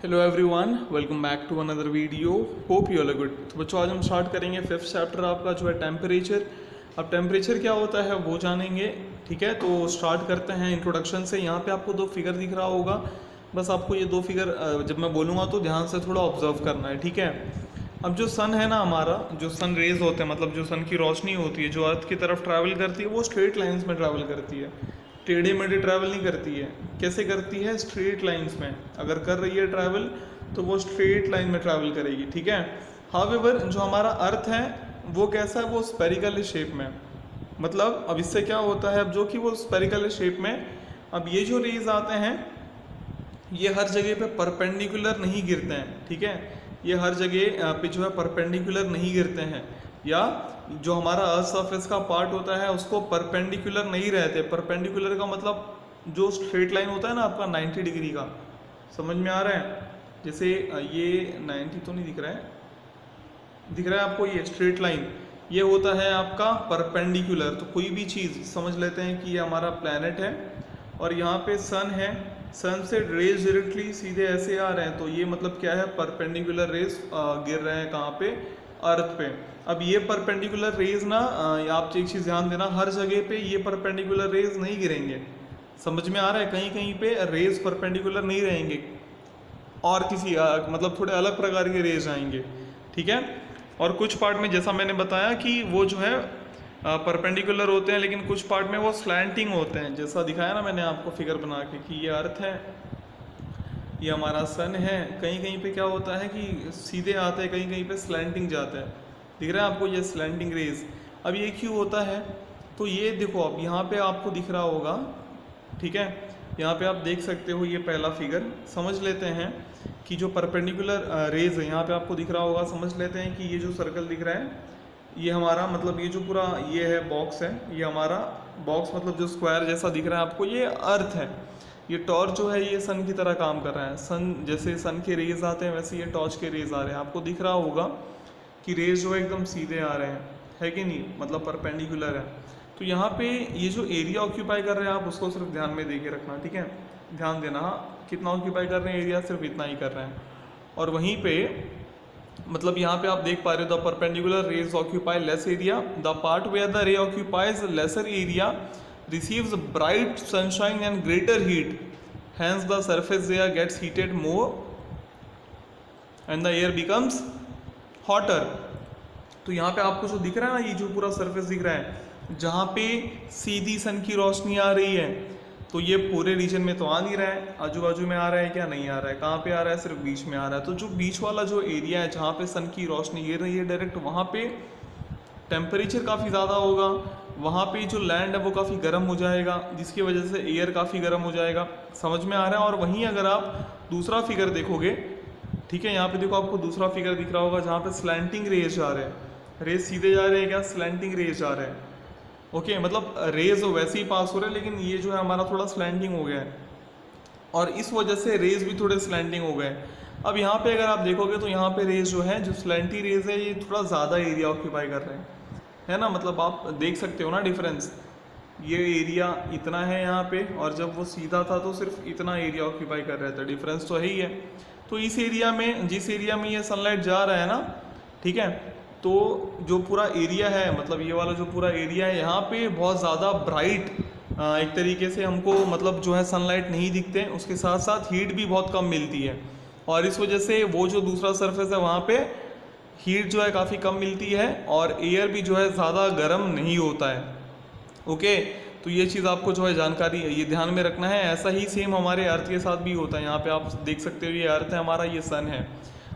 Hello everyone, welcome back to another video. Hope you are good. तो बच्चों, आज हम स्टार्ट करेंगे 5th चैप्टर आपका जो है टेम्परेचर। अब टेम्परेचर क्या होता है वो जानेंगे। ठीक है, तो स्टार्ट करते हैं इंट्रोडक्शन से। यहाँ पे आपको दो फिगर दिख रहा होगा, बस आपको ये दो फिगर जब मैं बोलूँगा तो ध्यान से थोड़ा ऑब्जर्व करना है। ठीक है, अब जो सन है ना हमारा, जो सन रेज होते हैं, मतलब जो सन की रोशनी होती है जो अर्थ की तरफ ट्रैवल करती है, वो स्ट्रेट लाइंस में ट्रैवल करती है, टेढ़े मेढ़े ट्रैवल नहीं करती है। कैसे करती है? स्ट्रेट लाइंस में। अगर कर रही है ट्रैवल तो वो स्ट्रेट लाइन में ट्रैवल करेगी। ठीक है, हावेवर जो हमारा अर्थ है वो कैसा है? वो स्पेरिकल शेप में। मतलब अब इससे क्या होता है, अब जो कि वो स्पेरिकल शेप में, अब ये जो रेज आते हैं ये हर जगह पे परपेंडिकुलर नहीं गिरते हैं। ठीक है, ये हर जगह पे जो है परपेंडिकुलर नहीं गिरते हैं, या जो हमारा अर्थ सरफेस का पार्ट होता है उसको परपेंडिकुलर नहीं रहते। परपेंडिकुलर का मतलब जो स्ट्रेट लाइन होता है ना आपका 90 डिग्री का, समझ में आ रहा है? जैसे ये 90 तो नहीं दिख रहा है, दिख रहा है आपको? ये स्ट्रेट लाइन ये होता है आपका परपेंडिकुलर। तो कोई भी चीज़ समझ लेते हैं कि ये हमारा प्लैनेट है और यहाँ पे सन है, सन से रेज डायरेक्टली सीधे ऐसे आ रहे हैं, तो ये मतलब क्या है? परपेंडिकुलर रेज गिर रहे हैं कहाँ पे? अर्थ पे। अब ये परपेंडिकुलर रेज ना आप एक चीज़ ध्यान देना, हर जगह पे ये परपेंडिकुलर रेज नहीं गिरेंगे। समझ में आ रहा है? कहीं कहीं पे रेज परपेंडिकुलर नहीं रहेंगे और किसी मतलब थोड़े अलग प्रकार के रेज आएंगे। ठीक है, और कुछ पार्ट में जैसा मैंने बताया कि वो जो है परपेंडिकुलर होते हैं, लेकिन कुछ पार्ट में वो स्लैंटिंग होते हैं, जैसा दिखाया ना मैंने आपको फिगर बना के कि ये अर्थ है, ये हमारा सन है। कहीं कहीं पे क्या होता है कि सीधे आते हैं, कहीं कहीं पे स्लैंटिंग जाता है। दिख रहा है आपको ये स्लैंटिंग रेज? अब ये क्यों होता है? तो ये देखो, अब यहाँ पे आपको दिख रहा होगा। ठीक है, यहाँ पे आप देख सकते हो, ये पहला फिगर समझ लेते हैं कि जो परपेंडिकुलर रेज है यहाँ पे आपको दिख रहा होगा। समझ लेते हैं कि ये जो सर्कल दिख रहा है ये हमारा, मतलब ये जो पूरा ये है बॉक्स है, ये हमारा बॉक्स मतलब जो स्क्वायर जैसा दिख रहा है आपको, ये अर्थ है। ये टॉर्च जो है ये सन की तरह काम कर रहा है। सन जैसे सन के रेज आते हैं वैसे ये टॉर्च के रेज आ रहे हैं। आपको दिख रहा होगा कि रेज जो है एकदम सीधे आ रहे हैं, है कि नहीं? मतलब परपेंडिकुलर है। तो यहाँ पे ये जो एरिया ऑक्यूपाई कर रहे हैं आप उसको सिर्फ ध्यान में दे के रखना। ठीक है, ध्यान देना। हाँ, कितना ऑक्यूपाई कर रहे हैं एरिया? सिर्फ इतना ही कर रहे हैं। और वहीं पे मतलब यहाँ पे आप देख पा रहे हो, the perpendicular rays occupy less area, the part where the ray occupies lesser area receives bright sunshine and greater heat, hence the surface there gets heated more and the air becomes hotter। तो यहाँ पे आपको जो दिख रहा है ना, ये जो पूरा सरफेस दिख रहा है जहाँ पे सीधी सन की रोशनी आ रही है, तो ये पूरे रीजन में तो आ नहीं रहा है, आजू बाजू में आ रहा है क्या? नहीं आ रहा है। कहाँ पे आ रहा है? सिर्फ बीच में आ रहा है। तो जो बीच वाला जो एरिया है जहाँ पे सन की रोशनी गिर रही है डायरेक्ट, वहाँ पे टेम्परेचर काफ़ी ज़्यादा होगा। वहाँ पे जो लैंड है वो काफ़ी गर्म हो जाएगा, जिसकी वजह से एयर काफ़ी गर्म हो जाएगा। समझ में आ रहा है? और वहीं अगर आप दूसरा फिगर देखोगे, ठीक है, यहाँ पे देखो आपको दूसरा फिगर दिख रहा होगा जहाँ पे स्लैंटिंग रेज जा रहे हैं। रेज सीधे जा रहे हैं क्या? स्लैंटिंग रेज जा रहे हैं। ओके, मतलब रेज वैसे ही पास हो रहे हैं, लेकिन ये जो है हमारा थोड़ा स्लैंटिंग हो गया है और इस वजह से रेज भी थोड़े स्लैंटिंग हो गए। अब यहाँ पे अगर आप देखोगे तो यहाँ पे रेज जो है, जो स्लैंटी रेज है, ये थोड़ा ज़्यादा एरिया ऑक्यूपाई कर रहे हैं, है ना? मतलब आप देख सकते हो ना डिफरेंस, ये एरिया इतना है यहाँ पे और जब वो सीधा था तो सिर्फ इतना एरिया ऑक्यूपाई कर रहा था। डिफरेंस तो है ही है। तो इस एरिया में, जिस एरिया में ये सनलाइट जा रहा है ना, ठीक है, तो जो पूरा एरिया है, मतलब ये वाला जो पूरा एरिया है, यहाँ पे बहुत ज़्यादा ब्राइट एक तरीके से हमको मतलब जो है सनलाइट नहीं दिखते, उसके साथ साथ हीट भी बहुत कम मिलती है और इस वजह से वो जो दूसरा सरफेस है वहाँ पे हीट जो है काफ़ी कम मिलती है और एयर भी जो है ज़्यादा गर्म नहीं होता है। ओके, तो ये चीज़ आपको जो है जानकारी है, ये ध्यान में रखना है। ऐसा ही सेम हमारे अर्थ के साथ भी होता है। यहाँ पे आप देख सकते हो ये अर्थ है हमारा, ये सन है।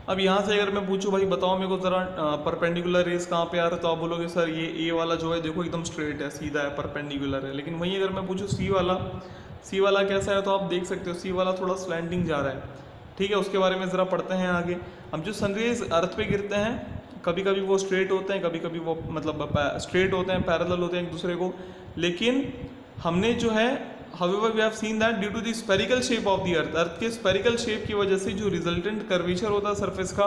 अब यहाँ से अगर मैं पूछूं भाई बताओ मेरे को ज़रा परपेंडिकुलर रेस कहाँ पे आ रहा है, तो आप बोलोगे सर ये ए वाला जो है देखो एकदम स्ट्रेट है, सीधा है, परपेंडिकुलर है। लेकिन वहीं अगर मैं पूछूं सी वाला कैसा है, तो आप देख सकते हो सी वाला थोड़ा स्लैंटिंग जा रहा है। ठीक है, उसके बारे में ज़रा पढ़ते हैं आगे। अब जो सनरेज अर्थ पे गिरते हैं, कभी कभी वो स्ट्रेट होते हैं, कभी कभी वो मतलब स्ट्रेट होते हैं, पैरेलल होते हैं एक दूसरे को। लेकिन हमने जो है however we have seen that due to the spherical shape of the अर्थ के स्पेरिकल शेप की वजह से जो रिजल्टेंट कर्वेचर होता है सरफेस का,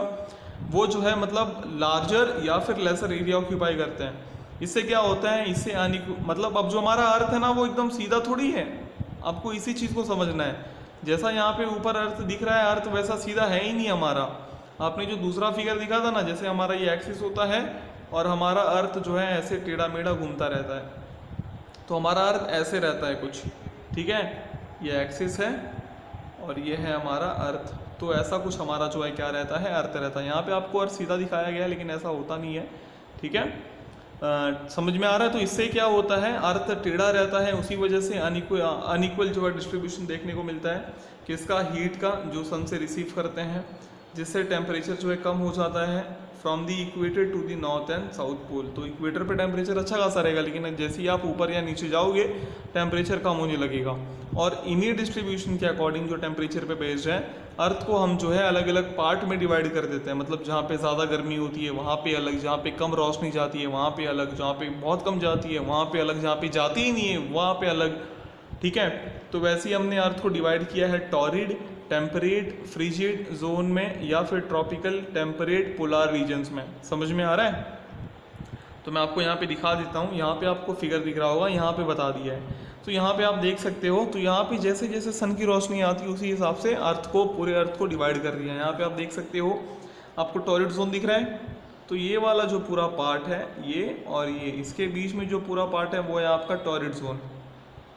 वो जो है मतलब लार्जर या फिर लेसर एरिया ऑक्यूपाई करते हैं। इससे क्या होता है, इससे आने मतलब अब जो हमारा अर्थ है ना वो एकदम सीधा थोड़ी है, आपको इसी चीज़ को समझना है। जैसा यहाँ पे ऊपर अर्थ दिख रहा है, अर्थ वैसा सीधा है ही नहीं हमारा। आपने जो दूसरा फिगर दिखा था ना, जैसे हमारा ये एक्सिस होता है और हमारा अर्थ जो है ऐसे टेढ़ा मेढ़ा घूमता रहता है, तो हमारा अर्थ ऐसे रहता है कुछ, ठीक है। ये एक्सिस है और ये है हमारा अर्थ, तो ऐसा कुछ हमारा जो है क्या रहता है, अर्थ रहता है। यहाँ पे आपको अर्थ सीधा दिखाया गया है लेकिन ऐसा होता नहीं है, ठीक है। समझ में आ रहा है। तो इससे क्या होता है, अर्थ टेढ़ा रहता है, उसी वजह से अनइक्वल जो है डिस्ट्रीब्यूशन देखने को मिलता है किसका, हीट का, जो सन से रिसीव करते हैं, जिससे टेम्परेचर जो है कम हो जाता है from the equator to the north and south pole. तो इक्वेटर पे टेम्परेचर अच्छा खासा रहेगा, लेकिन जैसे ही आप ऊपर या नीचे जाओगे टेम्परेचर कम होने लगेगा। और इन्हीं डिस्ट्रीब्यूशन के अकॉर्डिंग जो टेम्परेचर पे बेस्ड है, अर्थ को हम जो है अलग अलग पार्ट में डिवाइड कर देते हैं। मतलब जहाँ पे ज़्यादा गर्मी होती है वहाँ पे अलग, जहाँ पे कम रोशनी जाती है वहाँ पे अलग, जहाँ पे बहुत कम जाती है वहाँ पे अलग, जहाँ पे जाती ही नहीं है वहाँ पे अलग, ठीक है। तो वैसे ही हमने अर्थ को डिवाइड किया है टॉरिड, टेम्परेट, फ्रिजिड जोन में, या फिर ट्रॉपिकल, टेम्परेट, पोलार रीजन्स में। समझ में आ रहा है। तो मैं आपको यहाँ पे दिखा देता हूँ, यहाँ पे आपको फिगर दिख रहा होगा, यहाँ पे बता दिया है। तो यहाँ पे आप देख सकते हो, तो यहाँ पे जैसे जैसे सन की रोशनी आती है उसी हिसाब से अर्थ को, पूरे अर्थ को डिवाइड कर दिया है। यहाँ पे आप देख सकते हो, आपको टॉरिड जोन दिख रहा है, तो ये वाला जो पूरा पार्ट है ये और ये, इसके बीच में जो पूरा पार्ट है वो है आपका टॉरिड जोन।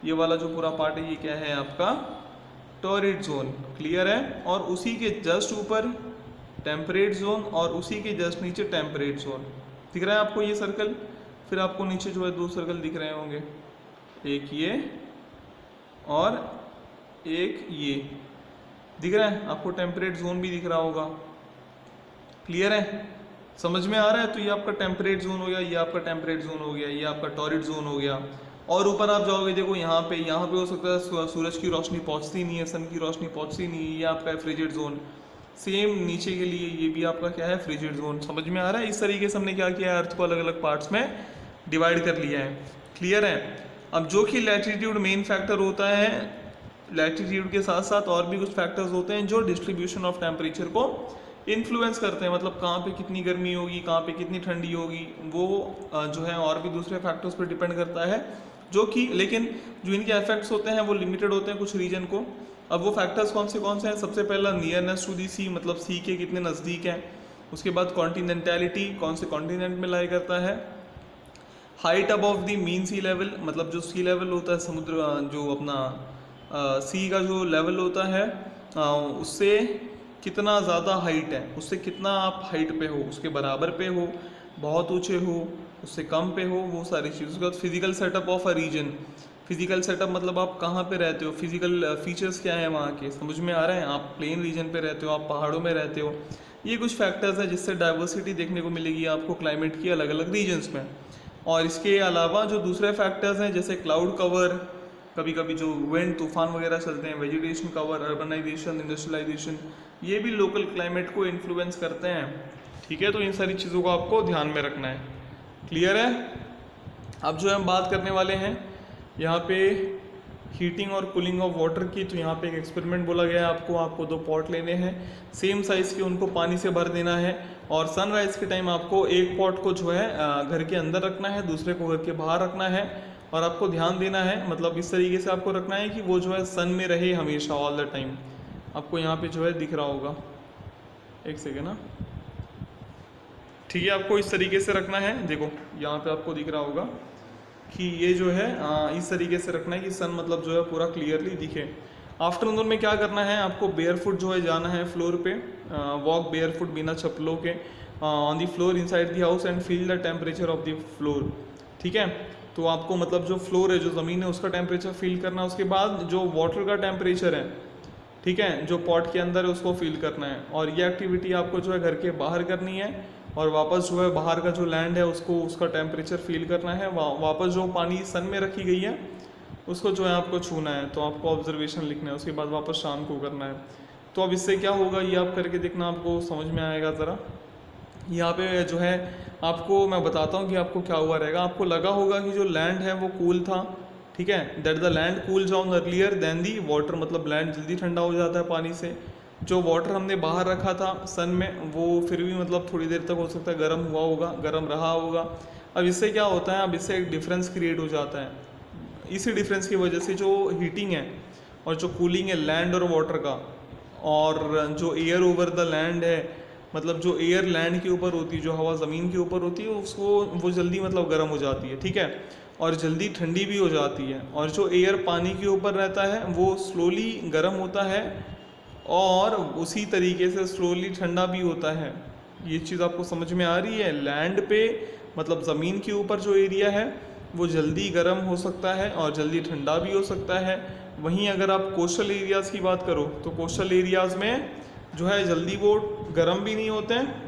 ये वाला जो पूरा पार्ट है ये क्या है, आपका टॉरिड जोन। क्लियर है। और उसी के जस्ट ऊपर टेम्परेट जोन और उसी के जस्ट नीचे टेम्परेट जोन। दिख रहा है आपको ये सर्कल। फिर आपको नीचे जो है दो सर्कल दिख रहे होंगे, एक ये और एक ये, दिख रहा है आपको। टेम्परेट जोन भी दिख रहा होगा। क्लियर है, समझ में आ रहा है। तो ये आपका टेम्परेट जोन हो गया, ये आपका टेम्परेट जोन हो गया, ये आपका टॉरिड जोन हो गया। और ऊपर आप जाओगे, देखो यहाँ पे हो सकता है सूरज की रोशनी पहुँचती नहीं है, सन की रोशनी पहुँचती नहीं है, ये आपका है फ्रिजिड जोन। सेम नीचे के लिए ये भी आपका क्या है, फ्रिजिड जोन। समझ में आ रहा है। इस तरीके से हमने क्या किया है, अर्थ को अलग अलग पार्ट्स में डिवाइड कर लिया है। क्लियर है। अब जो कि लैटिट्यूड मेन फैक्टर होता है, लैटिट्यूड के साथ साथ और भी कुछ फैक्टर्स होते हैं जो डिस्ट्रीब्यूशन ऑफ टेम्परेचर को इन्फ्लुएंस करते हैं। मतलब कहाँ पे कितनी गर्मी होगी, कहाँ पे कितनी ठंडी होगी, वो जो है और भी दूसरे फैक्टर्स पर डिपेंड करता है, जो कि लेकिन जो इनके इफेक्ट्स होते हैं वो लिमिटेड होते हैं कुछ रीजन को। अब वो फैक्टर्स कौन से हैं, सबसे पहला नियरनेस टू दी सी, मतलब सी के कितने नज़दीक हैं। उसके बाद कॉन्टिनेंटैलिटी, कौन से कॉन्टिनेंट में लाई करता है। Height above the mean sea level, मतलब जो सी लेवल होता है समुद्र, जो अपना सी का जो लेवल होता है उससे कितना ज़्यादा हाइट है, उससे कितना आप हाइट पे हो, उसके बराबर पे हो, बहुत ऊंचे हो, उससे कम पे हो, वो सारी चीज़। उसके बाद physical setup of a region. Physical setup मतलब आप कहाँ पे रहते हो, फिजिकल फीचर्स क्या है वहाँ के, समझ में आ रहे हैं। आप प्लेन रीजन पे रहते हो, आप पहाड़ों में रहते हो, ये कुछ फैक्टर्स हैं जिससे डाइवर्सिटी देखने को मिलेगी आपको क्लाइमेट की अलग अलग रीजन्स में। और इसके अलावा जो दूसरे फैक्टर्स हैं जैसे क्लाउड कवर, कभी कभी जो विंड तूफान वगैरह चलते हैं, वेजिटेशन कवर, अर्बनाइजेशन, इंडस्ट्रियलाइजेशन, ये भी लोकल क्लाइमेट को इन्फ्लुएंस करते हैं। ठीक है, तो इन सारी चीज़ों को आपको ध्यान में रखना है। क्लियर है। अब जो हम बात करने वाले हैं यहाँ पे हीटिंग और कूलिंग ऑफ वाटर की। तो यहाँ पे एक एक्सपेरिमेंट बोला गया है आपको 2 पॉट लेने हैं, सेम साइज़ के, उनको पानी से भर देना है। और सनराइज़ के टाइम आपको एक पॉट को जो है घर के अंदर रखना है, दूसरे को घर के बाहर रखना है। और आपको ध्यान देना है, मतलब इस तरीके से आपको रखना है कि वो जो है सन में रहे हमेशा, ऑल द टाइम। आपको यहाँ पे जो है दिख रहा होगा, एक सेकेंड ना, ठीक है। आपको इस तरीके से रखना है, देखो यहाँ पे आपको दिख रहा होगा कि ये जो है इस तरीके से रखना है कि सन मतलब जो है पूरा क्लियरली दिखे। आफ्टरनून में क्या करना है, आपको बेयरफुट जो है जाना है फ्लोर पे, वॉक बेयरफुट बिना चप्पलों के on the floor inside the house and feel the temperature of the floor. ठीक है, तो आपको मतलब जो फ्लोर है, जो ज़मीन है, उसका टेम्परेचर फील करना है। उसके बाद जो वाटर का टेम्परेचर है, ठीक है, जो पॉट के अंदर है, उसको फील करना है। और ये एक्टिविटी आपको जो है घर के बाहर करनी है। और वापस जो है बाहर का जो लैंड है उसको, उसका टेम्परेचर फील करना है। वापस जो पानी सन में रखी गई है उसको जो है आपको छूना है। तो आपको ऑब्जर्वेशन लिखना है, उसके बाद वापस शाम को करना है। तो अब इससे क्या होगा ये आप करके देखना, आपको समझ में आएगा। ज़रा यहाँ पे जो है आपको मैं बताता हूँ कि आपको क्या हुआ रहेगा। आपको लगा होगा कि जो लैंड है वो कूल था, ठीक है, that the land cools down earlier than the water, मतलब लैंड जल्दी ठंडा हो जाता है पानी से। जो वाटर हमने बाहर रखा था सन में, वो फिर भी मतलब थोड़ी देर तक हो सकता है गर्म हुआ होगा, गर्म रहा होगा। अब इससे क्या होता है, अब इससे एक डिफरेंस क्रिएट हो जाता है। इसी डिफरेंस की वजह से जो हीटिंग है और जो कूलिंग है लैंड और वाटर का, और जो एयर ओवर द लैंड है, मतलब जो एयर लैंड के ऊपर होती है, जो हवा ज़मीन के ऊपर होती है, उसको वो जल्दी मतलब गर्म हो जाती है, ठीक है, और जल्दी ठंडी भी हो जाती है। और जो एयर पानी के ऊपर रहता है वो स्लोली गर्म होता है और उसी तरीके से स्लोली ठंडा भी होता है। ये चीज़ आपको समझ में आ रही है? लैंड पे मतलब ज़मीन के ऊपर जो एरिया है वो जल्दी गर्म हो सकता है और जल्दी ठंडा भी हो सकता है। वहीं अगर आप कोस्टल एरियाज़ की बात करो तो कोस्टल एरियाज़ में जो है जल्दी वो गर्म भी नहीं होते हैं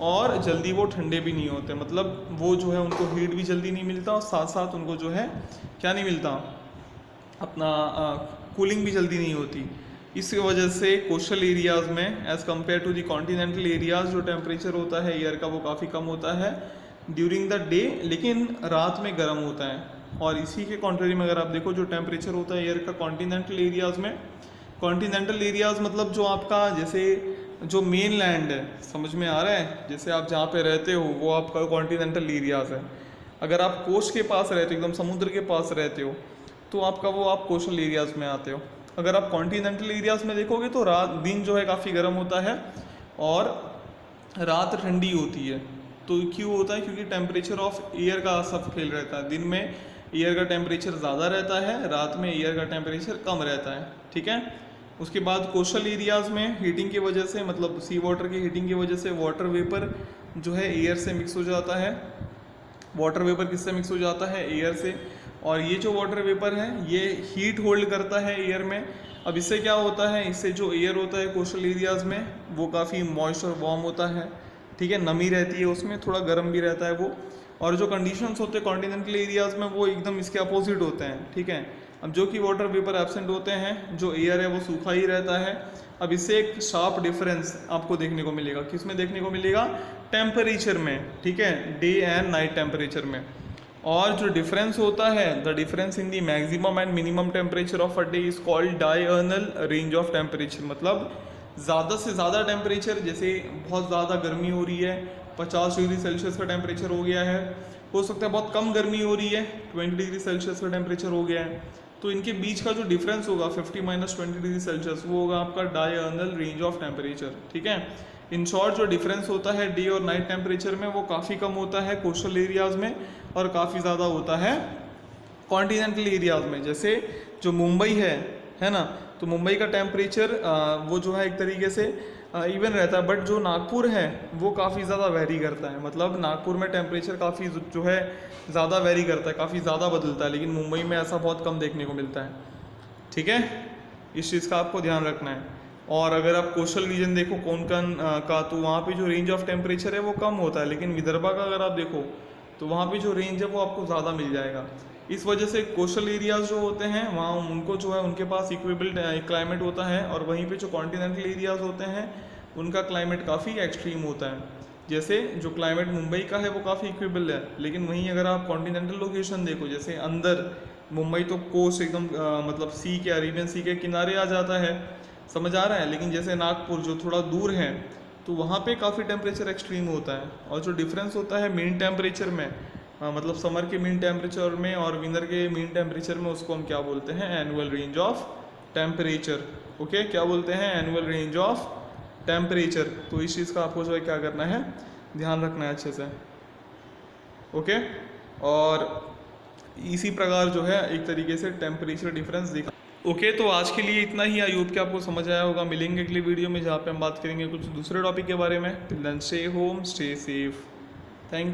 और जल्दी वो ठंडे भी नहीं होते, मतलब वो जो है उनको हीट भी जल्दी नहीं मिलता और साथ साथ उनको जो है क्या नहीं मिलता, अपना कूलिंग भी जल्दी नहीं होती। इस वजह से कोस्टल एरियाज़ में as compare to the continental areas जो टेम्परेचर होता है एयर का वो काफ़ी कम होता है ड्यूरिंग द डे, लेकिन रात में गर्म होता है। और इसी के कॉन्ट्रेरी में अगर आप देखो जो टेम्परेचर होता है एयर का कॉन्टिनेंटल एरियाज़ में, कॉन्टिनेंटल एरियाज़ मतलब जो आपका जैसे जो मेन लैंड है, समझ में आ रहा है, जैसे आप जहाँ पे रहते हो वो आपका कॉन्टिनेंटल एरियाज़ है। अगर आप कोस्ट के पास रहते हो, एकदम समुद्र के पास रहते हो, तो आपका वो आप कोस्टल एरियाज़ में आते हो। अगर आप कॉन्टिनेंटल एरियाज़ में देखोगे तो रात दिन जो है काफ़ी गर्म होता है और रात ठंडी होती है। तो क्यों होता है? क्योंकि टेम्परेचर ऑफ एयर का सब खेल रहता है। दिन में एयर का टेम्परेचर ज़्यादा रहता है, रात में एयर का टेम्परेचर कम रहता है, ठीक है। उसके बाद कोस्टल एरियाज़ में हीटिंग की वजह से, मतलब सी वाटर की हीटिंग की वजह से वाटर वेपर जो है एयर से मिक्स हो जाता है। वाटर वेपर किससे मिक्स हो जाता है? एयर से। और ये जो वाटर वेपर है ये हीट होल्ड करता है एयर में। अब इससे क्या होता है? इससे जो एयर होता है कोस्टल एरियाज़ में वो काफ़ी मॉइस्ट और वार्म होता है, ठीक है, नमी रहती है उसमें, थोड़ा गर्म भी रहता है वो। और जो कंडीशंस होते हैं कॉन्टिनेंटल एरियाज़ में वो एकदम इसके अपोजिट होते हैं, ठीक है। अब जो कि वाटर वेपर एब्सेंट होते हैं, जो एयर है वो सूखा ही रहता है। अब इससे एक शार्प डिफरेंस आपको देखने को मिलेगा। किस में देखने को मिलेगा? टेम्परेचर में, ठीक है, डे एंड नाइट टेम्परेचर में। और जो डिफरेंस होता है, the difference in the maximum and minimum temperature of a day is called diurnal range of temperature. मतलब ज़्यादा से ज़्यादा टेम्परेचर, जैसे बहुत ज़्यादा गर्मी हो रही है, 50 डिग्री सेल्सियस का टेम्परेचर हो गया है, हो सकता है बहुत कम गर्मी हो रही है, 20 डिग्री सेल्सियस का टेम्परेचर हो गया है, तो इनके बीच का जो डिफरेंस होगा 50 - 20 डिग्री सेल्सियस, वो होगा आपका डायर्नल रेंज ऑफ टेम्परेचर, ठीक है। इन शॉर्ट जो डिफरेंस होता है डे और नाइट टेम्परेचर में वो काफ़ी कम होता है कोस्टल एरियाज़ में और काफ़ी ज़्यादा होता है कॉन्टिनेंटल एरियाज़ में। जैसे जो मुंबई है ना, तो मुंबई का टेम्परेचर वो जो है एक तरीके से इवन रहता है, बट जो नागपुर है वो काफ़ी ज़्यादा वेरी करता है। मतलब नागपुर में टेम्परेचर काफ़ी जो है ज़्यादा वेरी करता है, काफ़ी ज़्यादा बदलता है, लेकिन मुंबई में ऐसा बहुत कम देखने को मिलता है, ठीक है। इस चीज़ का आपको ध्यान रखना है। और अगर आप कोस्टल रीजन देखो कोंकण का, तो वहाँ पे जो रेंज ऑफ टेम्परेचर है वो कम होता है, लेकिन विदर्भा का अगर आप देखो तो वहाँ पे जो रेंज है वो आपको ज़्यादा मिल जाएगा। इस वजह से कोस्टल एरियाज़ जो होते हैं वहाँ उनको जो है उनके पास इक्वेबल क्लाइमेट होता है, और वहीं पे जो कॉन्टिनेंटल एरियाज़ होते हैं उनका क्लाइमेट काफ़ी एक्सट्रीम होता है। जैसे जो क्लाइमेट मुंबई का है वो काफ़ी इक्वेबल है, लेकिन वहीं अगर आप कॉन्टिनेंटल लोकेशन देखो, जैसे अंदर मुंबई तो कोस्ट एकदम मतलब सी के, अरेबियन सी के किनारे आ जाता है, समझ आ रहा है, लेकिन जैसे नागपुर जो थोड़ा दूर है तो वहाँ पे काफ़ी टेम्परेचर एक्सट्रीम होता है। और जो डिफरेंस होता है मीन टेम्परेचर में, मतलब समर के मीन टेम्परेचर में और विंटर के मीन टेम्परेचर में, उसको हम क्या बोलते हैं? Annual range of temperature. Okay, क्या बोलते हैं? Annual range of temperature. तो इस चीज़ का आपको जो है क्या करना है? ध्यान रखना है अच्छे से, ओके। और इसी प्रकार जो है एक तरीके से टेम्परेचर डिफरेंस दिखा। ओके, तो आज के लिए इतना ही। आई होप कि आपको समझ आया होगा। मिलेंगे अगली वीडियो में जहाँ पे हम बात करेंगे कुछ दूसरे टॉपिक के बारे में। Till then stay home, stay safe, thank you.